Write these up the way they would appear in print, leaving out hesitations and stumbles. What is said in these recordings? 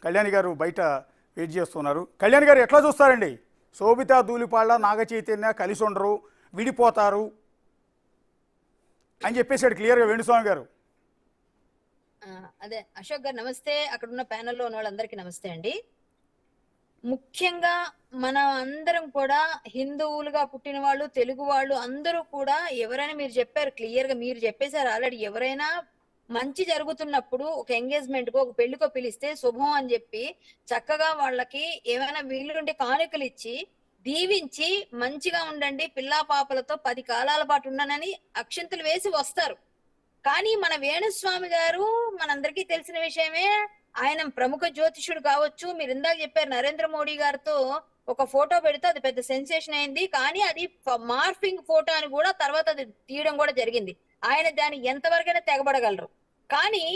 కళ్యాణి గారు బయట వెయిట్ చేస్తున్నారు. కళ్యాణి గారు ఎట్లా చూస్తారండి? శోభిత ధూళిపాళ్ళ నాగ చైతన్య కలిసి ఉండరు, విడిపోతారు అని చెప్పేసాడు క్లియర్గా వేణుస్వామి గారు. అదే అశోక్ గారు నమస్తే. అక్కడ ఉన్న ప్యానెల్లో ఉన్న వాళ్ళందరికీ నమస్తే అండి. ముఖ్యంగా మనం అందరం కూడా హిందువులుగా పుట్టిన వాళ్ళు, తెలుగు వాళ్ళు అందరూ కూడా ఎవరైనా మీరు చెప్పారు క్లియర్ గా, మీరు చెప్పేశారు ఆల్రెడీ. ఎవరైనా మంచి జరుగుతున్నప్పుడు ఒక ఎంగేజ్మెంట్ కో ఒక పెళ్లికో పిలిస్తే శుభం అని చెప్పి చక్కగా వాళ్ళకి ఏమైనా వీళ్ళుంటే కానుకలు ఇచ్చి దీవించి మంచిగా ఉండండి పిల్లా పాపలతో 10 కాలాల పాటు ఉండనని అక్షంతలు వేసి వస్తారు. కానీ మన వేణుస్వామి గారు మనందరికీ తెలిసిన విషయమే. ఆయన ప్రముఖ జ్యోతిషుడు కావచ్చు. మీరు ఇందాక చెప్పారు నరేంద్ర మోడీ గారితో ఒక ఫోటో పెడితే అది పెద్ద సెన్సేషన్ అయింది. కానీ అది మార్ఫింగ్ ఫోటో అని కూడా తర్వాత అది తీయడం కూడా జరిగింది. ఆయన దాన్ని ఎంతవరకైనా తెగబడగలరు. కానీ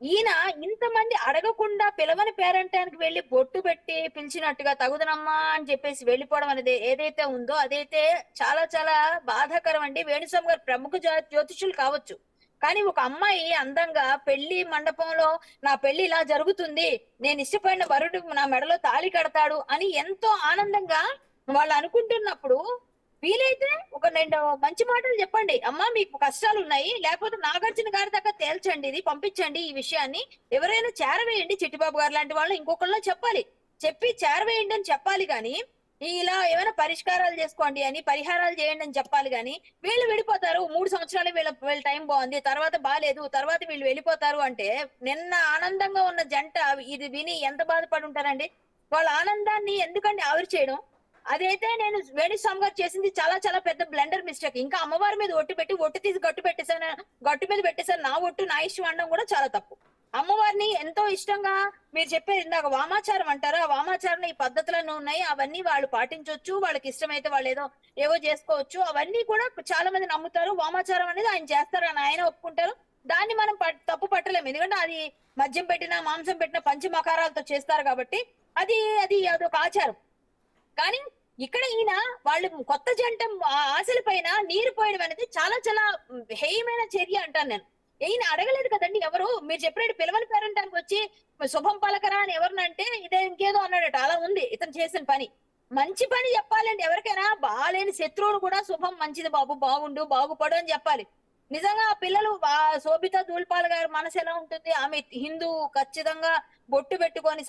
ఈయన ఇంతమంది అడగకుండా పిలవని పేరంటానికి వెళ్ళి బొట్టు పెట్టి పిలిచినట్టుగా తగుదనమ్మా అని చెప్పేసి వెళ్ళిపోవడం అనేది ఏదైతే ఉందో అదైతే చాలా చాలా బాధాకరం అండి. వేణుస్వామి గారు ప్రముఖ జ్యోతిషులు కావచ్చు, కానీ ఒక అమ్మాయి అందంగా పెళ్లి మండపంలో నా పెళ్లి ఇలా జరుగుతుంది, నేను ఇష్టపడిన వరుడు నా మెడలో తాళి కడతాడు అని ఎంతో ఆనందంగా వాళ్ళు అనుకుంటున్నప్పుడు వీలైతే ఒక 2 మంచి మాటలు చెప్పండి. అమ్మా మీకు కష్టాలు ఉన్నాయి, లేకపోతే నాగార్జున గారి దాకా తేల్చండి, ఇది పంపించండి, ఈ విషయాన్ని ఎవరైనా చేరవేయండి, చిట్టిబాబు గారు లాంటి వాళ్ళు ఇంకొకళ్ళు చెప్పాలి, చెప్పి చేరవేయండి అని చెప్పాలి. కానీ ఇలా ఏమైనా పరిష్కారాలు చేసుకోండి అని, పరిహారాలు చేయండి అని చెప్పాలి. కానీ వీళ్ళు విడిపోతారు, 3 సంవత్సరాలు వీళ్ళ టైం బాగుంది, తర్వాత బాగాలేదు, తర్వాత వీళ్ళు వెళ్ళిపోతారు అంటే నిన్న ఆనందంగా ఉన్న జంట ఇది విని ఎంత బాధపడి ఉంటారండి. వాళ్ళ ఆనందాన్ని ఎందుకండి ఆవిరి చేయడం? అదైతే నేను వేణుస్వామి గారు చేసింది చాలా చాలా పెద్ద బ్లండర్ మిస్టేక్. ఇంకా అమ్మవారి మీద ఒట్టు పెట్టి ఒట్టు తీసి గట్టు మీద పెట్టేశాను, నా ఒట్టు నా ఇష్టం అనడం కూడా చాలా తప్పు. అమ్మవారిని ఎంతో ఇష్టంగా మీరు చెప్పేది ఇందాక వామాచారం అంటారు, ఆ వామాచారం ఈ పద్ధతులను ఉన్నాయి, అవన్నీ వాళ్ళు పాటించవచ్చు, వాళ్ళకి ఇష్టమైతే వాళ్ళు ఏవో చేసుకోవచ్చు. అవన్నీ కూడా చాలా మంది నమ్ముతారు. వామాచారం అనేది ఆయన చేస్తారు అని ఆయన ఒప్పుకుంటారు. దాన్ని మనం తప్పు పట్టలేము, ఎందుకంటే అది మద్యం పెట్టిన మాంసం పెట్టిన పంచమకారాలతో చేస్తారు కాబట్టి అది అది అదొక ఆచారం. కానీ ఇక్కడ ఈయన వాళ్ళు కొత్త జంట ఆశల పైన నీరు పోయడం అనేది చాలా చాలా హేయమైన చర్య అంటాను నేను. ఈయన అడగలేదు కదండి ఎవరు. మీరు చెప్పినట్టు పిలవని పేరంటానికి వచ్చి శుభం పలకరా అని ఎవరినంటే ఇదే ఇంకేదో అన్నాడట. అలా ఉంది ఇతను చేసిన పని. మంచి పని చెప్పాలండి ఎవరికైనా. బాలేని శత్రువును కూడా శుభం, మంచిది బాబు, బాగుండు, బాగుపడు అని చెప్పాలి. నిజంగా ఆ పిల్లలు శోభిత ధూళిపాల గారి మనసు ఎలా ఉంటుంది? ఆమె హిందూ, ఖచ్చితంగా బొట్టు పెట్టుకొని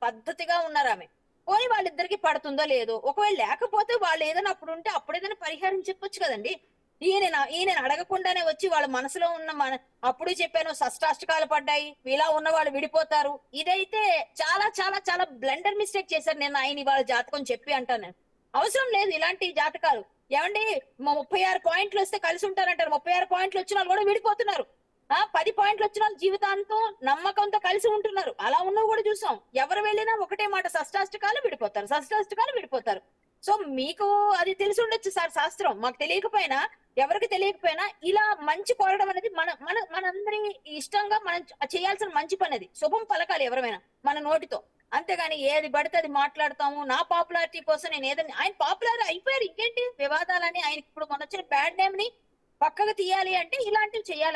పద్ధతిగా ఉన్నారు ఆమె. పోనీ వాళ్ళిద్దరికి పడుతుందో లేదో, ఒకవేళ లేకపోతే వాళ్ళు ఏదైనా అప్పుడు ఉంటే అప్పుడు ఏదైనా పరిహారం చెప్పొచ్చు కదండి. ఈయన అడగకుండానే వచ్చి వాళ్ళ మనసులో ఉన్న అప్పుడు చెప్పాను షష్టాష్టకాలు పడ్డాయి, ఇలా ఉన్న వాళ్ళు విడిపోతారు. ఇదైతే చాలా చాలా చాలా బ్లండర్ మిస్టేక్ చేశారు. నేను ఆయన ఇవాళ జాతకం చెప్పి అంటాను నేను. అవసరం లేదు ఇలాంటి జాతకాలు. ఏమండి 36 పాయింట్లు వస్తే కలిసి ఉంటారంటారు, 36 పాయింట్లు వచ్చిన వాళ్ళు కూడా విడిపోతున్నారు. 10 పాయింట్లు వచ్చిన వాళ్ళు జీవితాంతం నమ్మకంతో కలిసి ఉంటున్నారు. అలా ఉన్నవి కూడా చూసాం. ఎవరు వెళ్ళినా ఒకటే మాట, షష్టాష్టకాలు విడిపోతారు, షష్టాష్టకాలు విడిపోతారు. సో మీకు అది తెలిసి ఉండొచ్చు సార్ శాస్త్రం, మాకు తెలియకపోయినా, ఎవరికి తెలియకపోయినా ఇలా మంచి కోరడం అనేది మన మన మనందరి ఇష్టంగా మనం చేయాల్సిన మంచి పని. అది శుభం పలకాలి ఎవరైనా మన నోటితో. అంతేగాని ఏది పడితే అది మాట్లాడతాము నా పాపులారిటీ కోసం. నేను ఏదైనా ఆయన పాపులర్ అయిపోయారు, ఇంకేంటి వివాదాలని. ఆయన ఇప్పుడు మన వచ్చిన బ్యాడ్ నేమ్ ని పక్కకు తీయాలి అంటే ఇలాంటివి చేయాలి.